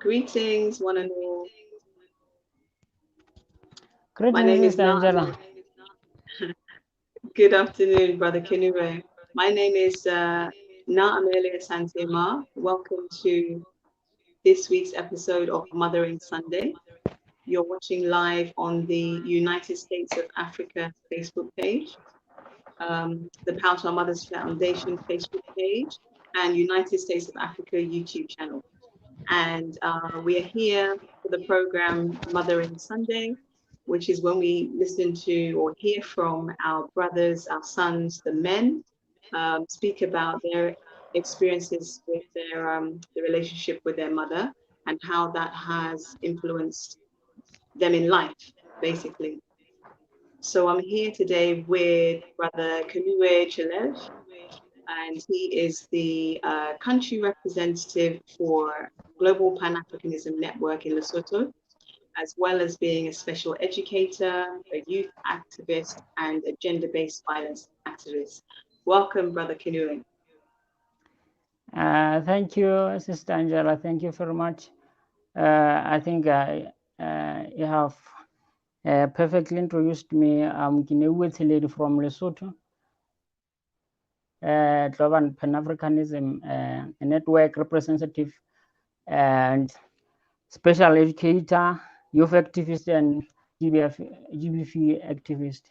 Greetings, one and all. My Greetings, name is Sister Na. Angela. Good afternoon, Brother Keneuoe. My name is Na Amelia Santema. Welcome to this week's episode of Mothering Sunday. You're watching live on the United States of Africa Facebook page, the Power to Our Mothers Foundation Facebook page, and United States of Africa YouTube channel. And we are here for the program Mothering Sunday, which is when we listen to or hear from our brothers, our sons, the men, speak about their experiences with the relationship with their mother and how that has influenced them in life, basically. So I'm here today with Brother Keneuoe Ts'eleli, and he is the country representative for Global Pan-Africanism Network in Lesotho, as well as being a special educator, a youth activist, and a gender-based violence activist. Welcome, Brother Keneuoe. Thank you, Sister Angela. Thank you very much. I think you have perfectly introduced me. I'm Keneuoe Ts'eleli from Lesotho, Global Pan-Africanism Network representative and special educator, youth activist, and GBV activist.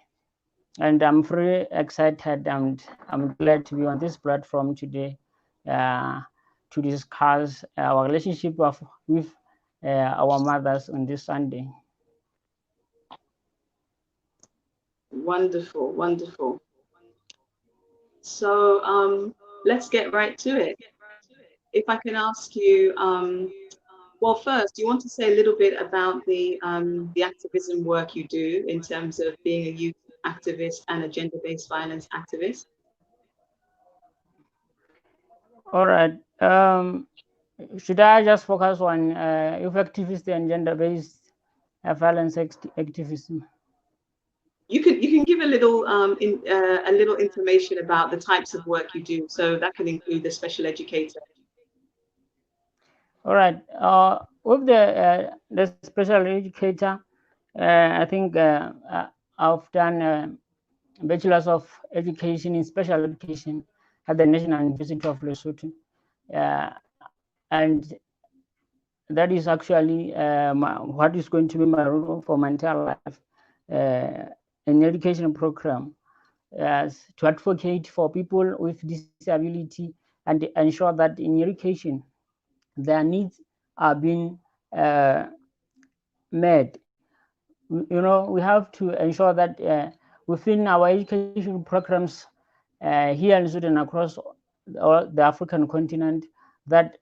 And I'm very excited and I'm glad to be on this platform today to discuss our relationship with our mothers on this Sunday. Wonderful, wonderful. So let's get right to it. If I can ask you, well, first, do you want to say a little bit about the activism work you do in terms of being a youth activist and a gender-based violence activist? All right. Should I just focus on youth activist and gender-based violence activism? You can give a little a little information about the types of work you do. So that can include the special educator. All right. With the special educator, I think I've done bachelor's of education in special education at the National University of Lesotho, and that is actually what is going to be my role for my entire life in education program, to advocate for people with disability and ensure that in education their needs are being met. We have to ensure that within our education programs here in Sudan across the African continent, that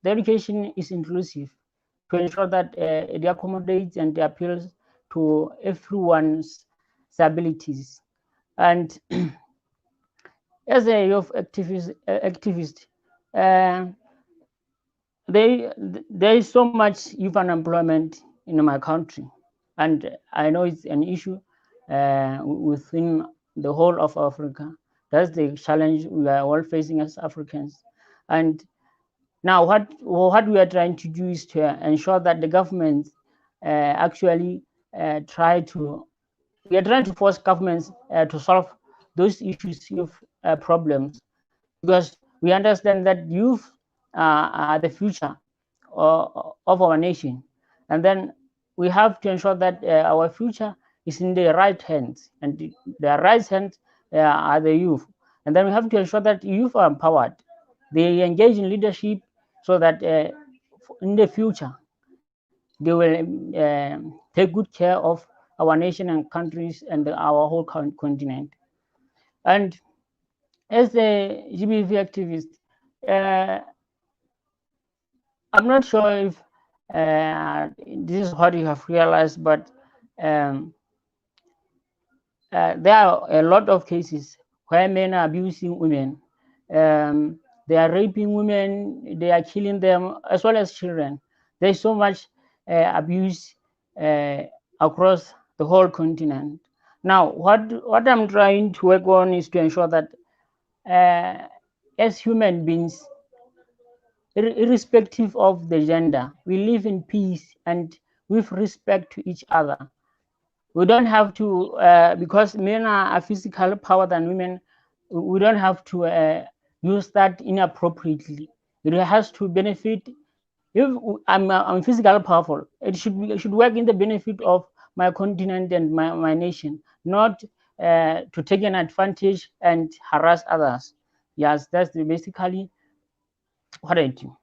the education is inclusive to ensure that it accommodates and appeals to everyone's abilities. And as a youth activist, uh, there is so much youth unemployment in my country, and I know it's an issue within the whole of Africa. That's the challenge we are all facing as Africans. And now, what we are trying to do is to ensure that the government actually try to we are trying to force governments to solve those issues of problems, because we understand that youth are the future of our nation, and then we have to ensure that our future is in the right hands, and the right hands are the youth, and then we have to ensure that youth are empowered, they engage in leadership, so that in the future they will take good care of our nation and countries and our whole continent. And as a GBV activist, uh, I'm not sure if this is what you have realized, but um, there are a lot of cases where men are abusing women. They are raping women, they are killing them, as well as children. There's so much abuse uh, across the whole continent. Now, what I'm trying to work on is to ensure that as human beings, irrespective of the gender. We live in peace and with respect to each other. We don't have to, because men are physical power than women, we don't have to use that inappropriately. It has to benefit. If I'm physical powerful, it should work in the benefit of my continent and my nation, not to take an advantage and harass others. Yes, that's basically what I do.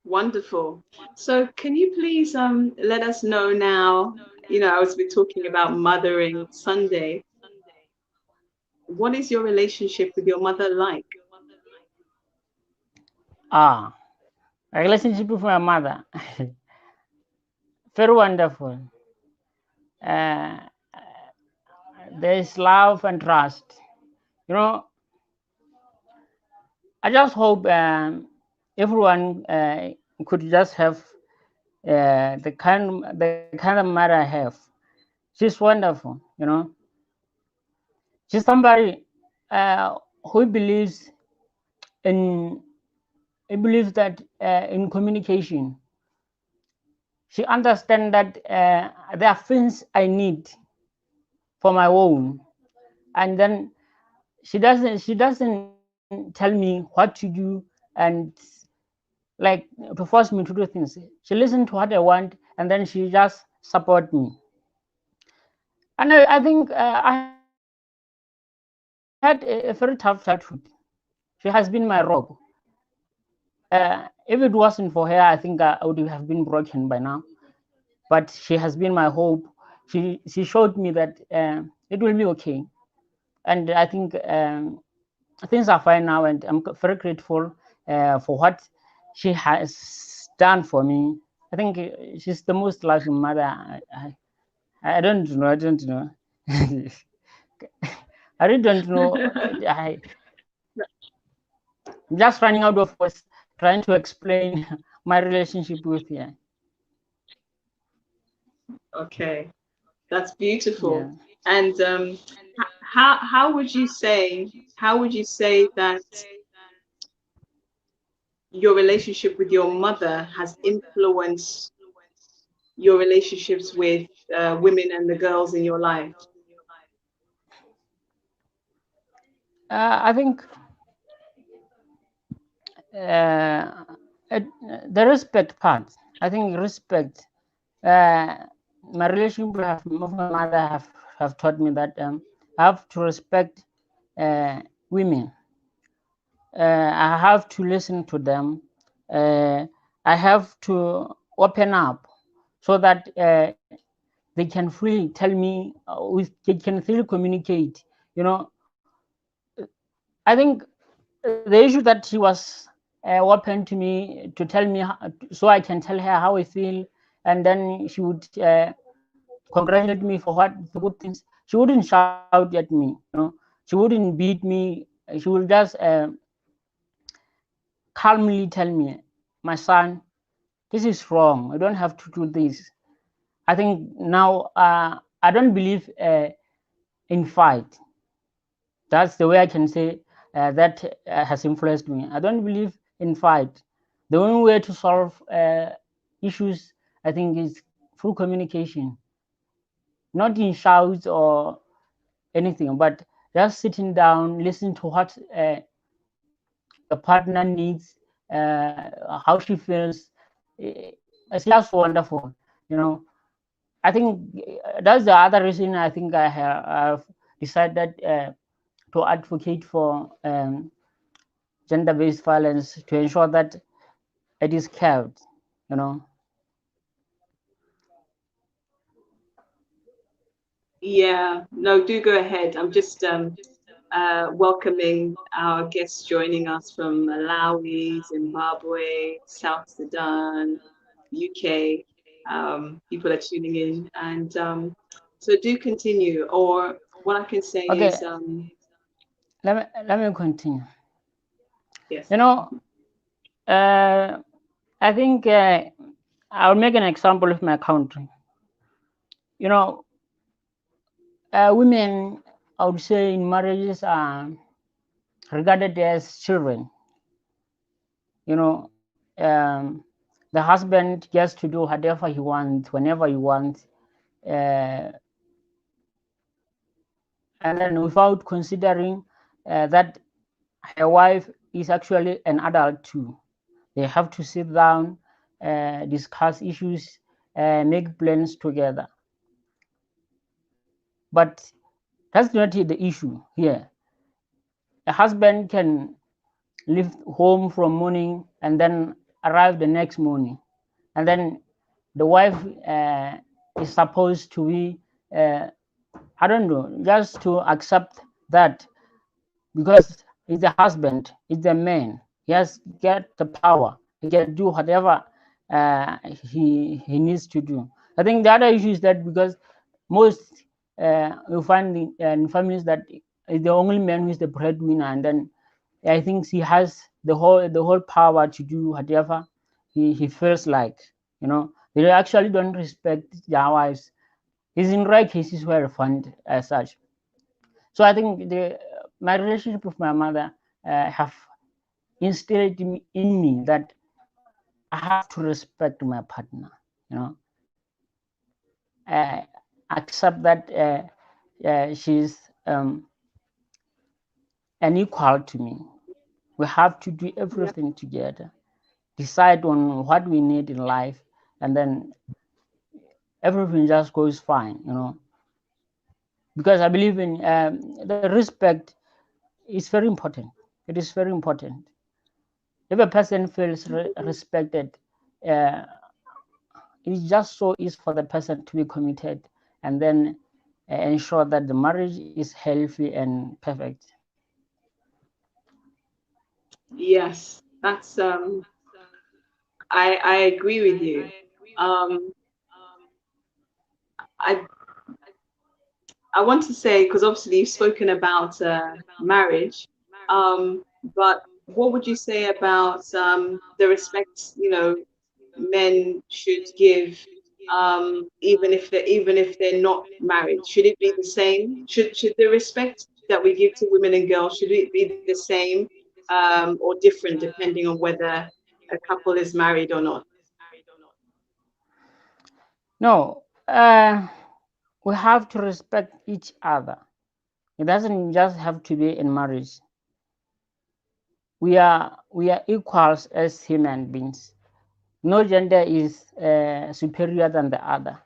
Wonderful. So can you please let us know now, as we're talking about Mothering Sunday, what is your relationship with your mother like? Ah, a relationship with my mother, very wonderful. Uh, there's love and trust. You know, I just hope everyone could just have the kind of mother I have. She's wonderful. She's somebody who in believes that in communication. She understands that there are things I need for my own, and then she doesn't tell me what to do and like to force me to do things. She listens to what I want and then she just support me. And I think I had a very tough childhood. She has been my rock. If it wasn't for her, I think I would have been broken by now. But she has been my hope. She showed me that it will be okay, and I think things are fine now, and I'm very grateful for what she has done for me. I think she's the most loving mother. I don't know. I don't know. I really don't know. I'm just running out of words trying to explain my relationship with her. Okay, that's beautiful. Yeah. And how would you say that your relationship with your mother has influenced your relationships with women and the girls in your life? I think uh, it, the respect part. I think respect. Uh, my relationship with my mother have taught me that I have to respect women. I have to listen to them. I have to open up so that they can freely tell me, they can freely communicate. You know, I think the issue that she was open to me to tell me, so I can tell her how I feel, and then she would congratulate me for the good things. She wouldn't shout at me, She wouldn't beat me. She would just calmly tell me, my son, this is wrong. You don't have to do this. I think now I don't believe in fight. That's the way I can say that has influenced me. I don't believe in fight. The only way to solve issues, I think, is through communication, not in shouts or anything, but just sitting down, listen to what the partner needs, how she feels. It's just wonderful, you know. I think that's the other reason I think I have decided to advocate for gender-based violence to ensure that it is kept, you know. Yeah, no, do go ahead. I'm just welcoming our guests joining us from Malawi, Zimbabwe, South Sudan, UK. People are tuning in, and so do continue. Or what I can say Okay, is, let me continue. yes. You know, uh, I think I'll make an example of my country. You know, women, I would say, in marriages are regarded as children. you know, the husband gets to do whatever he wants, whenever he wants, and then without considering that her wife is actually an adult too. They have to sit down, discuss issues, make plans together. But that's not the issue here. A husband can leave home from morning and then arrive the next morning, and then the wife is supposed to be, I don't know, just to accept that, because he's the husband, he's the man, he has got the power, he can do whatever he needs to do. I think the other issue is that because most you find in families that is the only man who is the breadwinner, and then I think he has the whole power to do whatever he feels like. You know, they actually don't respect their wives. It's in rare cases where I find as such. So I think my relationship with my mother have instilled in me that I have to respect my partner. You know, accept that she's an equal to me. We have to do everything together, decide on what we need in life, and then everything just goes fine. You know, because I believe in the respect is very important. It is very important. If a person feels respected, uh, it's just so easy for the person to be committed and then ensure that the marriage is healthy and perfect. Yes, that's I agree with you. Um, I I want to say, because obviously you've spoken about marriage, but what would you say about the respect, men should give, even if they're not married? Should it be the same? Should the respect that we give to women and girls, should it be the same, or different depending on whether a couple is married or not? No, we have to respect each other. It doesn't just have to be in marriage. We are equals as human beings. No gender is superior than the other.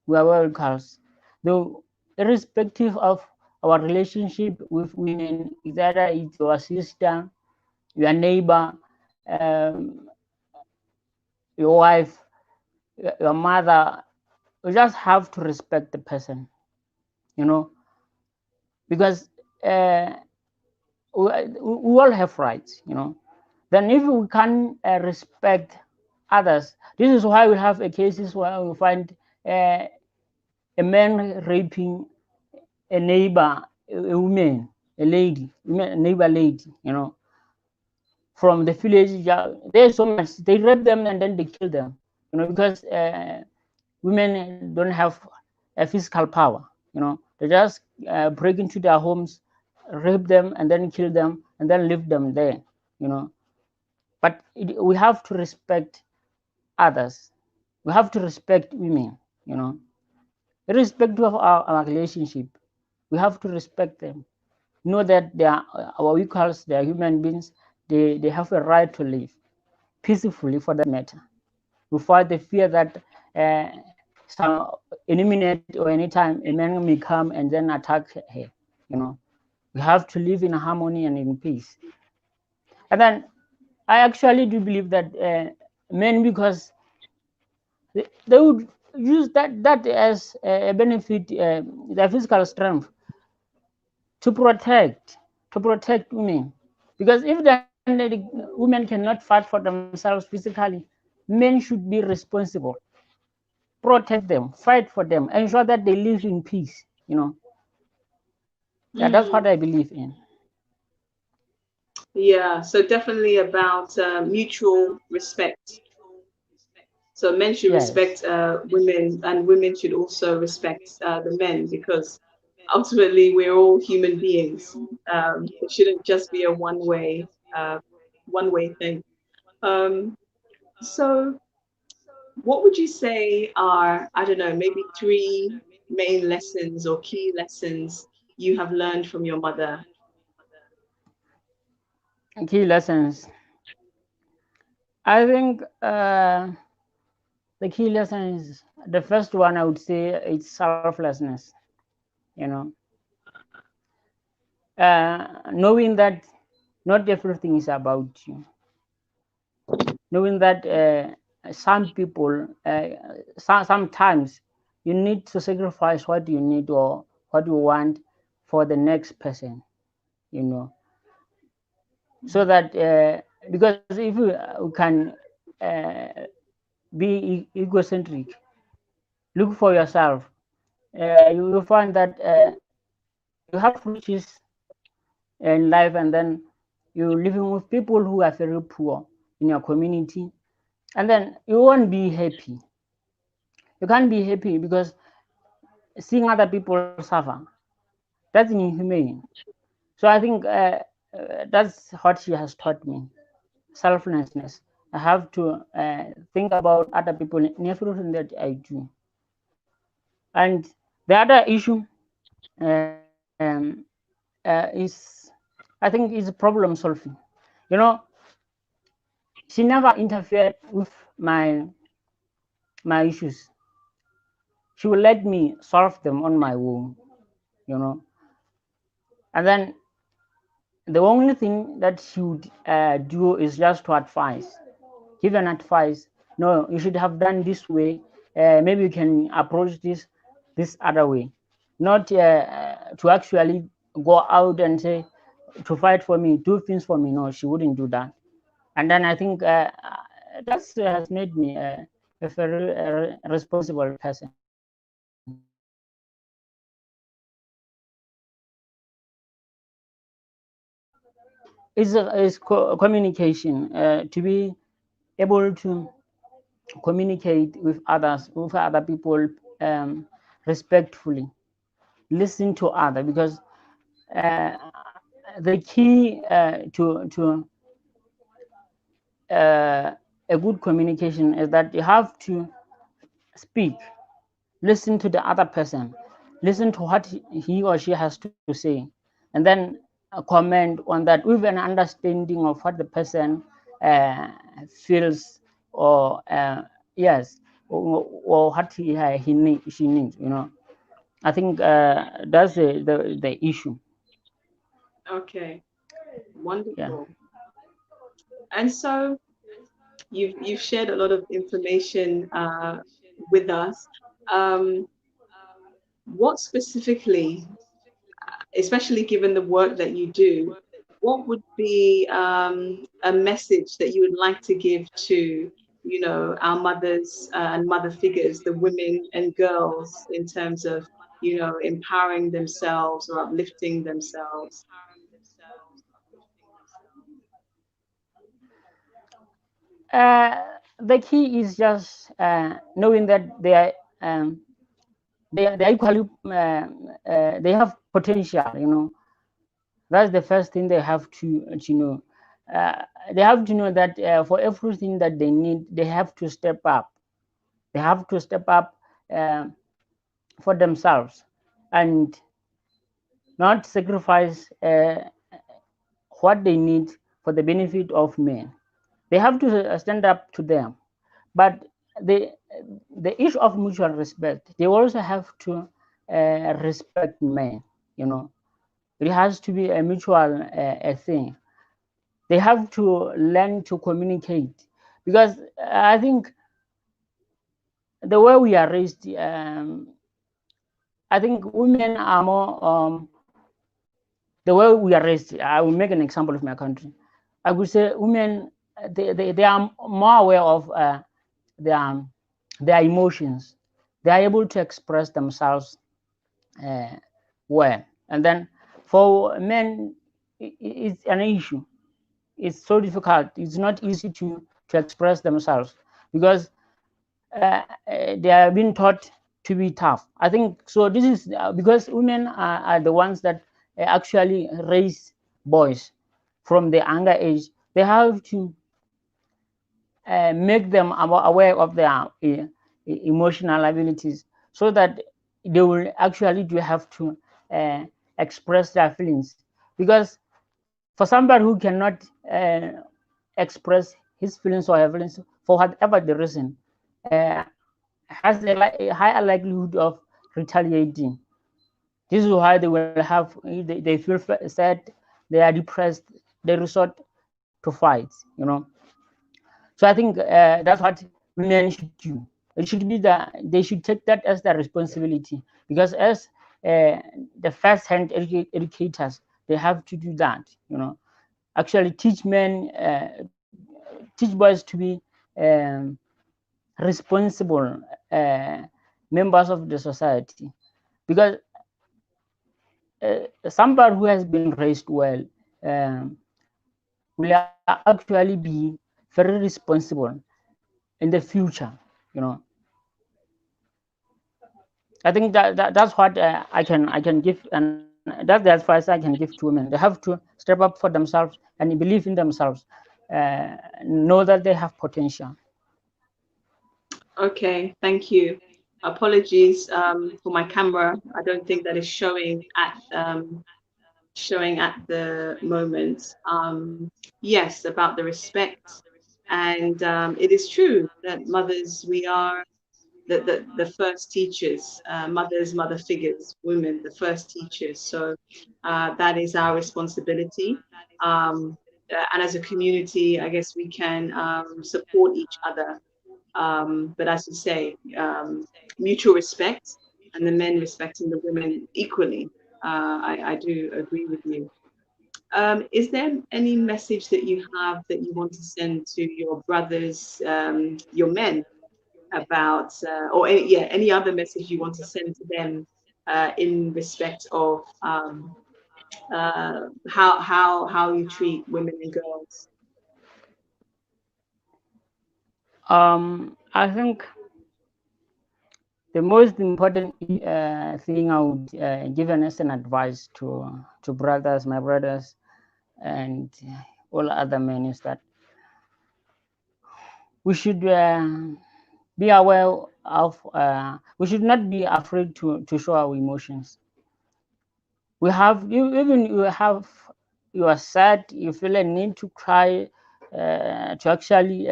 We are all equals. Though, irrespective of our relationship with women, either it's your sister, your neighbor, um, your wife, your mother, you just have to respect the person, you know, because we all have rights, you know. Then if we can respect others, this is why we have cases where we find a man raping a neighbor, a woman, a lady, a neighbor lady, you know, from the village. There's so much. They rape them and then they kill them, you know, because women don't have a physical power. You know, they just break into their homes, rape them, and then kill them, and then leave them there. You know, but we have to respect others. We have to respect women. You know, irrespective of our relationship, we have to respect them. Know that they are our equals. They are human beings. They have a right to live peacefully, for that matter, without the fear that some any minute or any time a man may come and then attack her. You know, we have to live in harmony and in peace. And then I actually do believe that men, because they would use that as a benefit, their physical strength to protect women. Because if then the women cannot fight for themselves physically, men should be responsible, protect them, fight for them, ensure that they live in peace. You know, yeah, that's what Mm, I believe in. yeah, so definitely about mutual respect. So men should Yes, respect women, and women should also respect the men, because ultimately we're all human beings. It shouldn't just be a one way thing. So what would you say are, I don't know, maybe three main lessons or key lessons you have learned from your mother? Key lessons. I think the key lesson is the first one. I would say it's selflessness. You know, knowing that not everything is about you. Knowing that some people, sometimes you need to sacrifice what you need or what you want for the next person. You know, so that because if you can be egocentric, look for yourself, you will find that you have riches in life, and then you're living with people who are very poor in your community, and then you won't be happy. You can't be happy because seeing other people suffer, that's inhumane. So I think that's what she has taught me: selflessness. I have to think about other people in everything that I do. And the other issue um, is, I think, is problem solving. You know, she never interfered with my issues. She will let me solve them on my own. You know, and then the only thing that she would do is just to advise, give an advice. No, you should have done this way. Maybe you can approach this other way, not to actually go out and say to fight for me, do things for me. No, she wouldn't do that. And then I think that has made me a very responsible person. Is communication, to be able to communicate with others, with other people, respectfully, listen to other, because uh, the key to a good communication is that you have to speak, listen to the other person, listen to what he or she has to say, and then comment on that with an understanding of what the person uh, feels, or yes, or what he need, she needs. You know, I think that's the issue. Okay, Yeah. wonderful. And so you've shared a lot of information with us. Um, what specifically, especially given the work that you do, what would be a message that you would like to give to, you know, our mothers and mother figures, the women and girls, in terms of, you know, empowering themselves or uplifting themselves? Uh, the key is just knowing that um, they are equally, they have potential. You know, that's the first thing they have to know. They have to know that for everything that they need, they have to step up. They have to step up uh, for themselves, and not sacrifice what they need for the benefit of men. They have to stand up to them, but the the issue of mutual respect, they also have to respect men. You know, it has to be a mutual thing. They have to learn to communicate, because I think the way we are raised, I think women are more the way we are raised. I will make an example of my country. I would say women, they are more aware of their their emotions. They are able to express themselves uh, well, and then for men, it's an issue. It's so difficult. It's not easy to express themselves, because they are being taught to be tough. I think so. This is because women are the ones that actually raise boys from the younger age. They have to make them aware of their emotional abilities, so that they will actually do have to express their feelings. Because for somebody who cannot express his feelings or her feelings for whatever the reason, has a higher likelihood of retaliating. This is why they will have, they feel sad, they are depressed, they resort to fights. So I think that's what women should do. It should be that they should take that as their responsibility, because as the first-hand educators, they have to do that. Actually teach men, teach boys to be um, responsible members of the society, because somebody who has been raised well will actually be very responsible in the future. I think that's what I can give, and that's the advice I can give to women. They have to step up for themselves and believe in themselves, know that they have potential. Okay, thank you. Apologies for my camera. I don't think that is showing at the moment. Yes, about the respect, and it is true that mothers, we are the first teachers, mothers, mother figures, women, the first teachers. So that is our responsibility. And as a community, I guess we can support each other. But as you say, mutual respect and the men respecting the women equally. I do agree with you. Is there any message that you have that you want to send to your brothers, your men, about, or any other message you want to send to them in respect of how you treat women and girls? I think the most important thing I would give as an advice to brothers, my brothers, and all other men is that we should be aware of. We should not be afraid to show our emotions. We have, even you have, you are sad, you feel a need to cry, to actually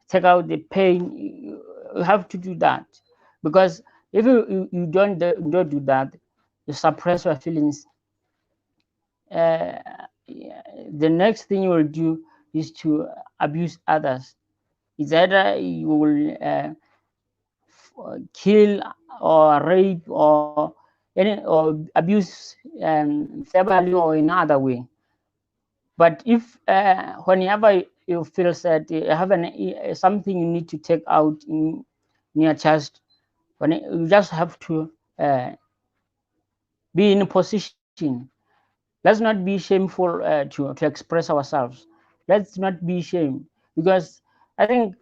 take out the pain. You have to do that, because if you don't do that, you suppress your feelings. uh, the next thing you will do is to abuse others. It's either you will kill or rape or abuse verbally or in other way. But if whenever you feel sad, you have something you need to take out in your chest, when you just have to be in a position. Let's not be shameful to express ourselves. Let's not be ashamed, because I think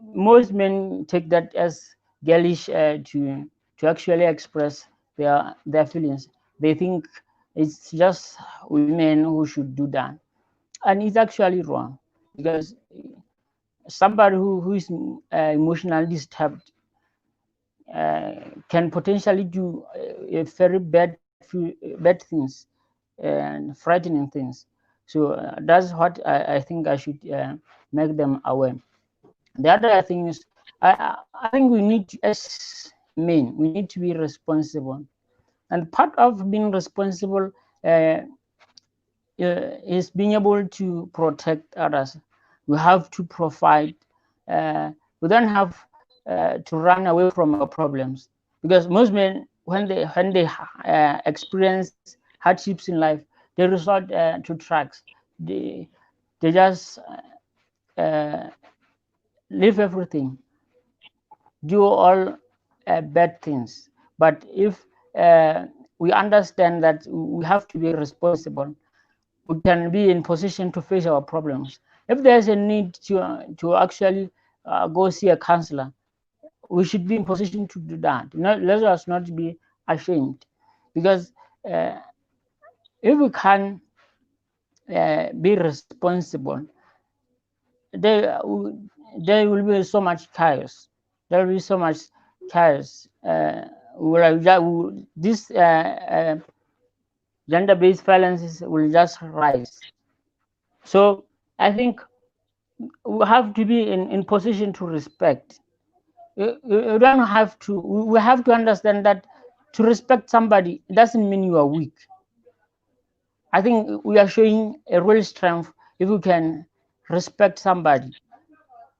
most men take that as girlish to actually express their feelings. They think it's just women who should do that, and it's actually wrong, because somebody who is emotionally disturbed can potentially do a very bad things and frightening things. So that's what I think I should make them aware. The other thing is, I think we need to, as men, we need to be responsible, and part of being responsible is being able to protect others. We have to provide. We don't have to run away from our problems, because most men, when they experience hardships in life, they resort to drugs. They just uh, leave everything, do all bad things. But if we understand that we have to be responsible, we can be in position to face our problems. If there's a need to actually go see a counselor, we should be in position to do that. Let us not be ashamed, because uh, if we can be responsible, there will be so much chaos. There will be so much chaos. This gender-based violence will just rise. So I think we have to be in position to respect. You don't have to. We have to understand that to respect somebody doesn't mean you are weak. I think we are showing a real strength if we can respect somebody,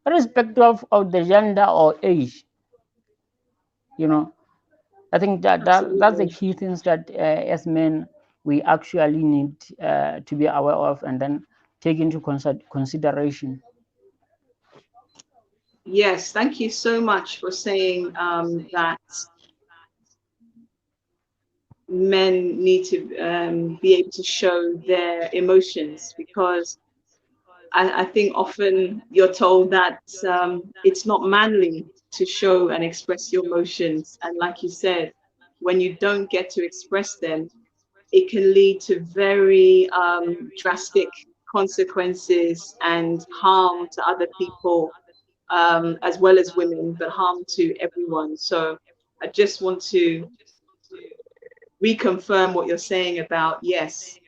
irrespective of the gender or age. You know, I think that's the Absolutely. key things that as men we actually need to be aware of and then take into consideration. Yes, thank you so much for saying that men need to be able to show their emotions, because I think often you're told that it's not manly to show and express your emotions. And like you said, when you don't get to express them, it can lead to very drastic consequences and harm to other people, as well as women, but harm to everyone. So I just want to reconfirm what you're saying about, yes,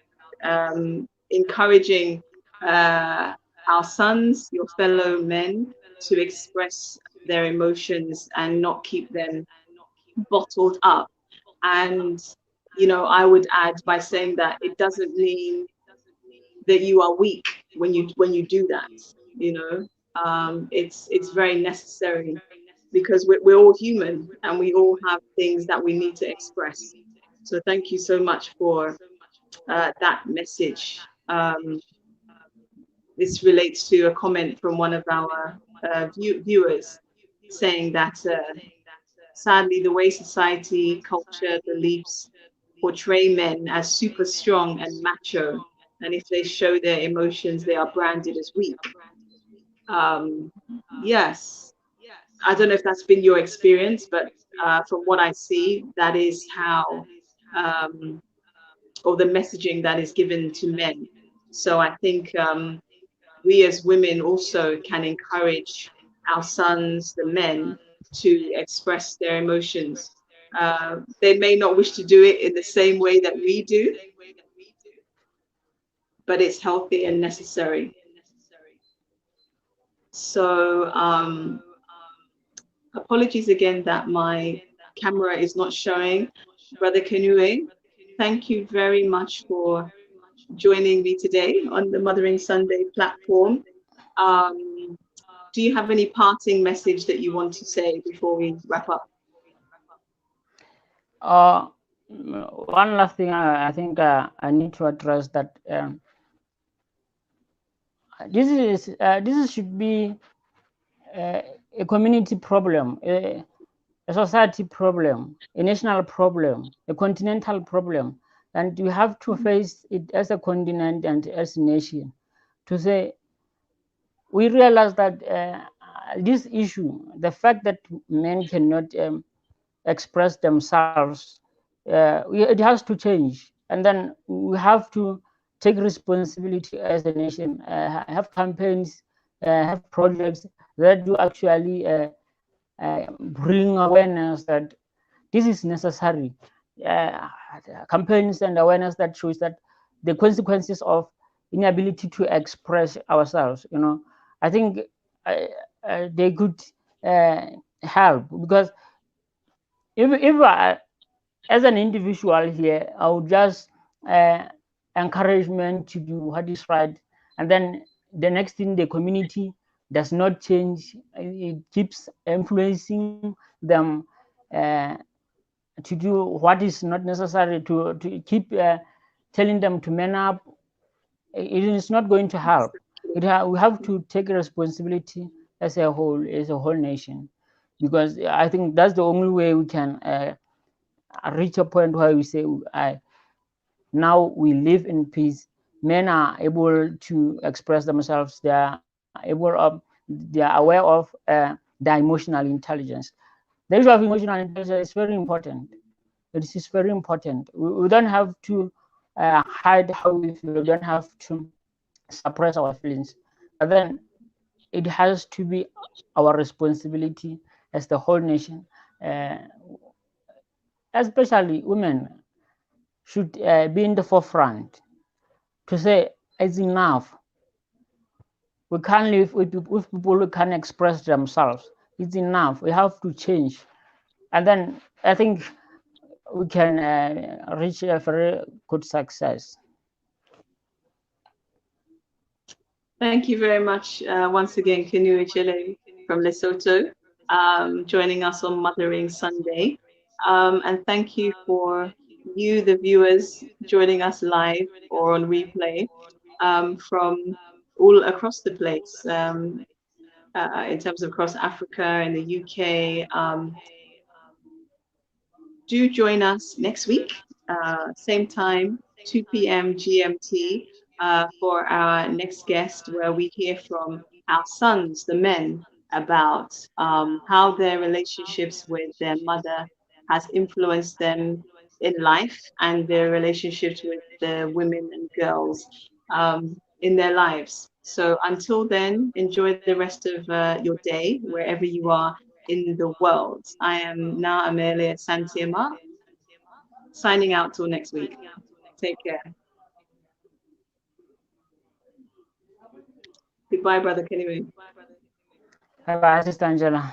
encouraging our sons, your fellow men, to express their emotions and not keep them bottled up. And, you know, I would add by saying that it doesn't mean that you are weak when you do that. You know, it's very necessary, because we're all human and we all have things that we need to express. So thank you so much for that message. This relates to a comment from one of our viewers saying that sadly, the way society, culture, beliefs portray men as super strong and macho, and if they show their emotions, they are branded as weak. Yes, I don't know if that's been your experience, but from what I see, that is how, um, or the messaging that is given to men. So I think we as women also can encourage our sons, the men, to express their emotions. They may not wish to do it in the same way that we do, but it's healthy and necessary. So apologies again that my camera is not showing. Brother Keneuoe, thank you very much for joining me today on the Mothering Sunday platform. Um, do you have any parting message that you want to say before we wrap up? One last thing I think I need to address that this should be a community problem, a society problem, a national problem, a continental problem, and you have to face it as a continent and as a nation to say we realize that this issue, the fact that men cannot express themselves, it has to change, and then we have to take responsibility as a nation, have campaigns, have projects that do actually bring awareness that this is necessary. Uh, Campaigns and awareness that shows that the consequences of inability to express ourselves. You know, I think they could help, because if I, as an individual here, I would just encourage men to do what is right, and then the next thing, the community does not change. It keeps influencing them to do what is not necessary, to keep telling them to man up. It is not going to help. We have to take responsibility as a whole nation, because I think that's the only way we can reach a point where we say, now we live in peace. Men are able to express themselves. They are aware of their emotional intelligence. The issue of emotional intelligence is very important. It is very important. We don't have to hide how we feel. We don't have to suppress our feelings. But then it has to be our responsibility as the whole nation, especially women should be in the forefront to say it's enough. We can't live with people who can't express themselves. It's enough. We have to change. And then I think we can reach a very good success. Thank you very much once again, Keneuoe Ts'eleli from Lesotho, joining us on Mothering Sunday. And thank you for you, the viewers, joining us live or on replay from all across the place, in terms of across Africa and the UK. Do join us next week, same time, 2 p.m. GMT, for our next guest, where we hear from our sons, the men, about how their relationships with their mother has influenced them in life and their relationships with the women and girls in their lives. So until then, enjoy the rest of your day, wherever you are in the world. I am Na Amelia Santiama, signing out till next week. Take care. Goodbye, Brother Keneuoe. Bye bye, Sister Angela.